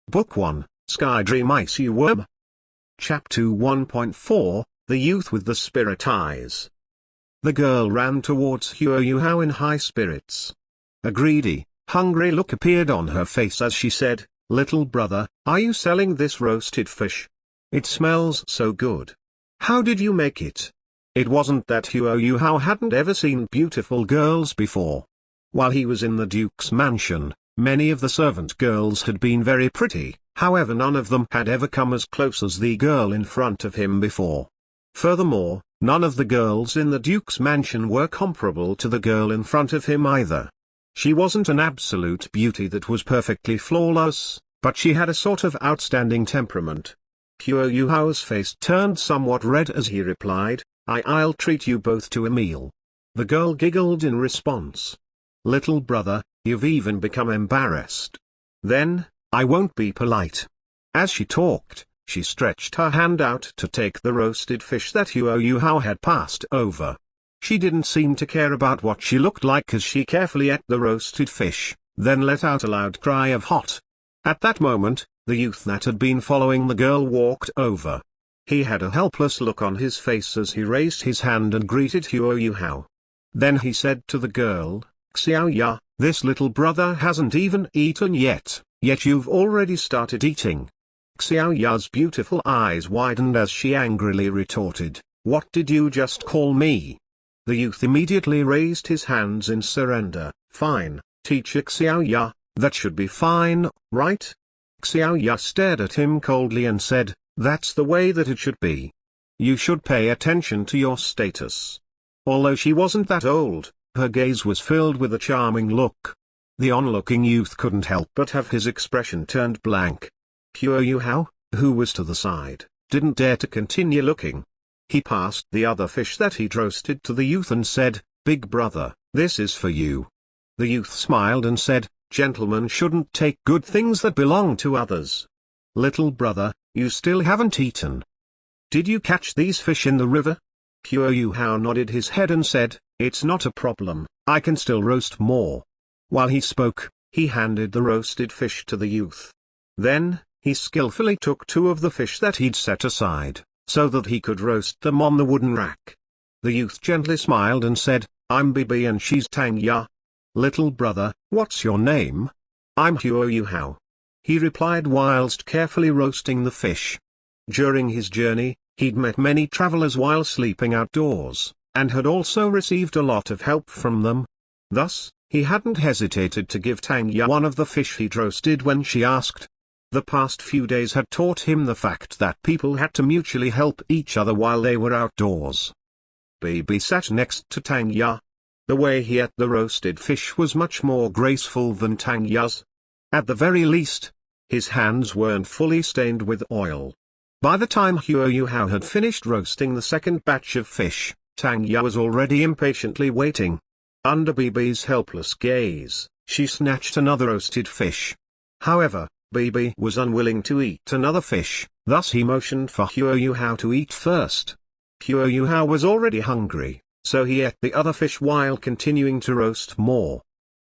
Book 1, Sky Dream Icy Worm. Chapter 1.4, The Youth with the Spirit Eyes. The girl ran towards Huo in high spirits. A greedy, hungry look appeared on her face as she said, "Little brother, are you selling this roasted fish? It smells so good. How did you make it?" It wasn't that Huo hadn't ever seen beautiful girls before. While he was in the Duke's mansion, many of the servant girls had been very pretty, however none of them had ever come as close as the girl in front of him before. Furthermore, none of the girls in the Duke's mansion were comparable to the girl in front of him either. She wasn't an absolute beauty that was perfectly flawless, but she had a sort of outstanding temperament. Huo's face turned somewhat red as he replied, I'll treat you both to a meal." The girl giggled in response. "Little brother, you've even become embarrassed. Then, I won't be polite." As she talked, she stretched her hand out to take the roasted fish that Huo had passed over. She didn't seem to care about what she looked like as she carefully ate the roasted fish, then let out a loud cry of hot. At that moment, the youth that had been following the girl walked over. He had a helpless look on his face as he raised his hand and greeted Huo. Then he said to the girl, "Xiaoya, this little brother hasn't even eaten yet you've already started eating." Xiaoya's beautiful eyes widened as she angrily retorted, "What did you just call me?" The youth immediately raised his hands in surrender. "Fine, teacher Xiaoya, that should be fine, right?" Xiaoya stared at him coldly and said, "That's the way that it should be. You should pay attention to your status." Although she wasn't that old, her gaze was filled with a charming look. The onlooking youth couldn't help but have his expression turned blank. Huo, who was to the side, didn't dare to continue looking. He passed the other fish that he'd roasted to the youth and said, "Big brother, this is for you." The youth smiled and said, "Gentlemen shouldn't take good things that belong to others. Little brother, you still haven't eaten. Did you catch these fish in the river?" Huo nodded his head and said, "It's not a problem, I can still roast more." While he spoke, he handed the roasted fish to the youth. Then, he skillfully took two of the fish that he'd set aside, so that he could roast them on the wooden rack. The youth gently smiled and said, "I'm Bibi and she's Tangya. Little brother, what's your name?" "I'm Huo." He replied whilst carefully roasting the fish. During his journey, he'd met many travelers while sleeping outdoors, and had also received a lot of help from them. Thus, he hadn't hesitated to give Tangya one of the fish he'd roasted when she asked. The past few days had taught him the fact that people had to mutually help each other while they were outdoors. Bibi sat next to Tangya. The way he ate the roasted fish was much more graceful than Tangya's. At the very least, his hands weren't fully stained with oil. By the time Huo had finished roasting the second batch of fish, Tangya was already impatiently waiting. Under Bibi's helpless gaze, she snatched another roasted fish. However, Bibi was unwilling to eat another fish, thus he motioned for Huo to eat first. Huo was already hungry, so he ate the other fish while continuing to roast more.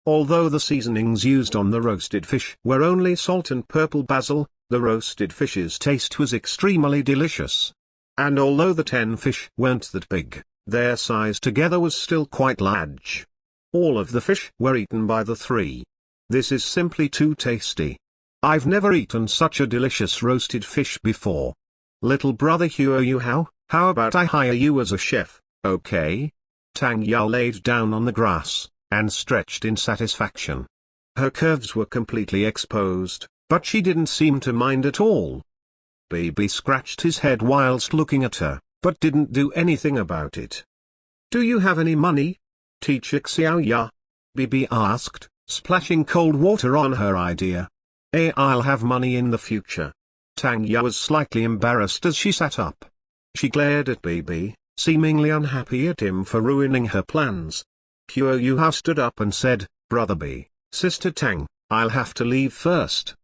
Although the seasonings used on the roasted fish were only salt and purple basil, the roasted fish's taste was extremely delicious. And although the 10 fish weren't that big, their size together was still quite large. All of the fish were eaten by the 3. "This is simply too tasty. I've never eaten such a delicious roasted fish before. Little brother Huo, how about I hire you as a chef, okay?" Tangya laid down on the grass, and stretched in satisfaction. Her curves were completely exposed, but she didn't seem to mind at all. Bibi scratched his head whilst looking at her, but didn't do anything about it. "Do you have any money, teacher Xiaoya?" Bibi asked, splashing cold water on her idea. I'll have money in the future." Tangya was slightly embarrassed as she sat up. She glared at Bibi, seemingly unhappy at him for ruining her plans. Huo stood up and said, "Brother B, Sister Tang, I'll have to leave first."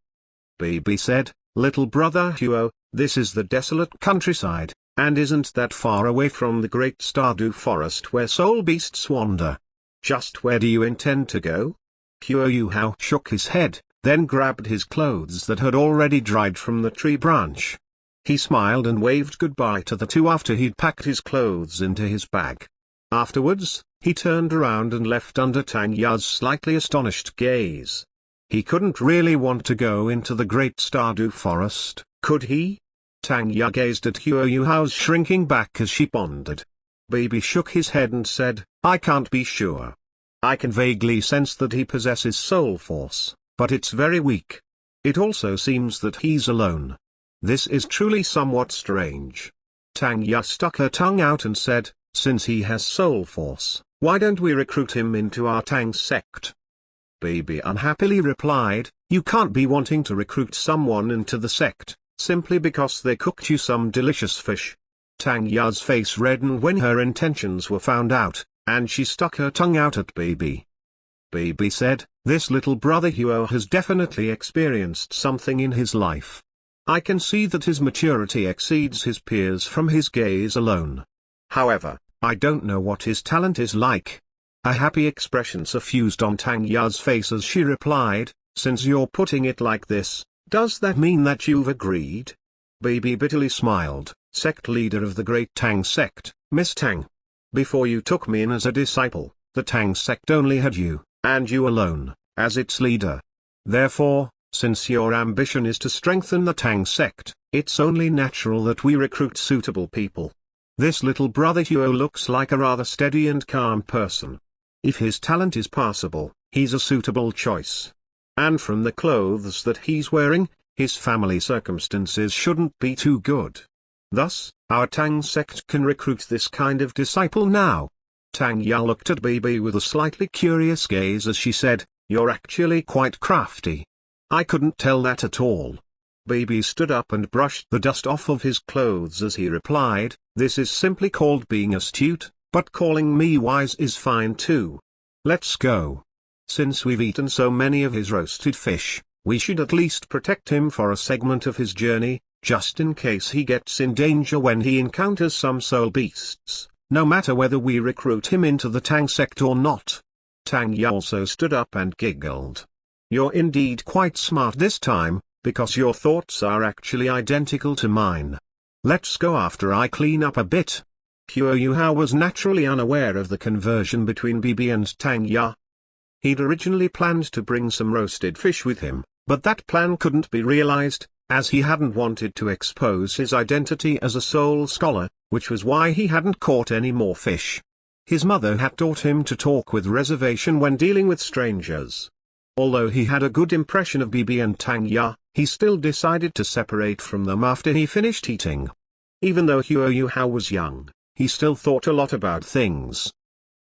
Bibi said, "Little brother Huo, this is the desolate countryside, and isn't that far away from the great Stardew forest where soul beasts wander. Just where do you intend to go?" Huo shook his head, then grabbed his clothes that had already dried from the tree branch. He smiled and waved goodbye to the two after he'd packed his clothes into his bag. Afterwards, he turned around and left under Tang Ya's slightly astonished gaze. He couldn't really want to go into the Great Stardew Forest, could he? Tang Ya gazed at Huo Yuhao's shrinking back as she pondered. Baby shook his head and said, I can't be sure. I can vaguely sense that he possesses soul force, but it's very weak. It also seems that he's alone. This is truly somewhat strange. Tang Ya stuck her tongue out and said, since he has soul force, why don't we recruit him into our Tang sect? Baby unhappily replied, you can't be wanting to recruit someone into the sect, simply because they cooked you some delicious fish. Tang Ya's face reddened when her intentions were found out, and she stuck her tongue out at Baby. Baby said, this little brother Huo has definitely experienced something in his life. I can see that his maturity exceeds his peers from his gaze alone. However, I don't know what his talent is like. A happy expression suffused on Tang Ya's face as she replied, since you're putting it like this, does that mean that you've agreed? Baby bitterly smiled, sect leader of the Great Tang sect, Miss Tang. Before you took me in as a disciple, the Tang sect only had you, and you alone, as its leader. Therefore, since your ambition is to strengthen the Tang sect, it's only natural that we recruit suitable people. This little brother Huo looks like a rather steady and calm person. If his talent is passable, he's a suitable choice. And from the clothes that he's wearing, his family circumstances shouldn't be too good. Thus, our Tang sect can recruit this kind of disciple now. Tang Ya looked at Baby with a slightly curious gaze as she said, you're actually quite crafty. I couldn't tell that at all. Baby stood up and brushed the dust off of his clothes as he replied, this is simply called being astute, but calling me wise is fine too. Let's go. Since we've eaten so many of his roasted fish, we should at least protect him for a segment of his journey, just in case he gets in danger when he encounters some soul beasts, no matter whether we recruit him into the Tang sect or not. Tang Ya also stood up and giggled. You're indeed quite smart this time, because your thoughts are actually identical to mine. Let's go after I clean up a bit. Huo Yuhao was naturally unaware of the conversion between Bibi and Tang Ya. He'd originally planned to bring some roasted fish with him, but that plan couldn't be realized, as he hadn't wanted to expose his identity as a soul scholar, which was why he hadn't caught any more fish. His mother had taught him to talk with reservation when dealing with strangers. Although he had a good impression of Bibi and Tang Ya, he still decided to separate from them after he finished eating. Even though Huo Yuhao was young, he still thought a lot about things.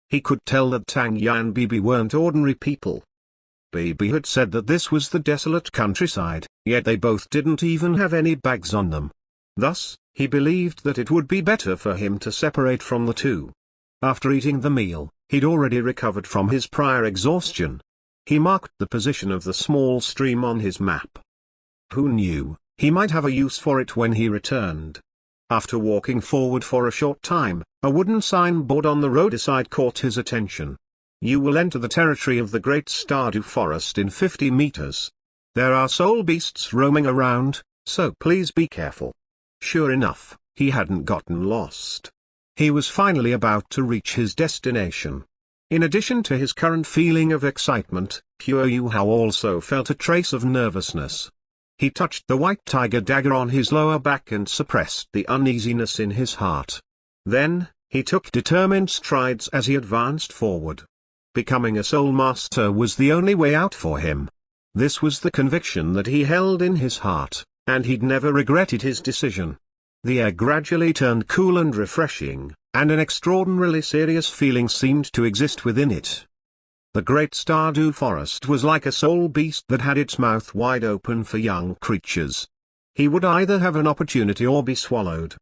He could tell that Tang Ya and Bibi weren't ordinary people. Bibi had said that this was the desolate countryside, yet they both didn't even have any bags on them. Thus, he believed that it would be better for him to separate from the two. After eating the meal, he'd already recovered from his prior exhaustion. He marked the position of the small stream on his map. Who knew, he might have a use for it when he returned. After walking forward for a short time, a wooden signboard on the roadside caught his attention. You will enter the territory of the Great Stardew Forest in 50 meters. There are soul beasts roaming around, so please be careful. Sure enough, he hadn't gotten lost. He was finally about to reach his destination. In addition to his current feeling of excitement, Huo Yuhao also felt a trace of nervousness. He touched the white tiger dagger on his lower back and suppressed the uneasiness in his heart. Then, he took determined strides as he advanced forward. Becoming a soul master was the only way out for him. This was the conviction that he held in his heart, and he'd never regretted his decision. The air gradually turned cool and refreshing, and an extraordinarily serious feeling seemed to exist within it. The Great Stardew Forest was like a soul beast that had its mouth wide open for young creatures. He would either have an opportunity or be swallowed.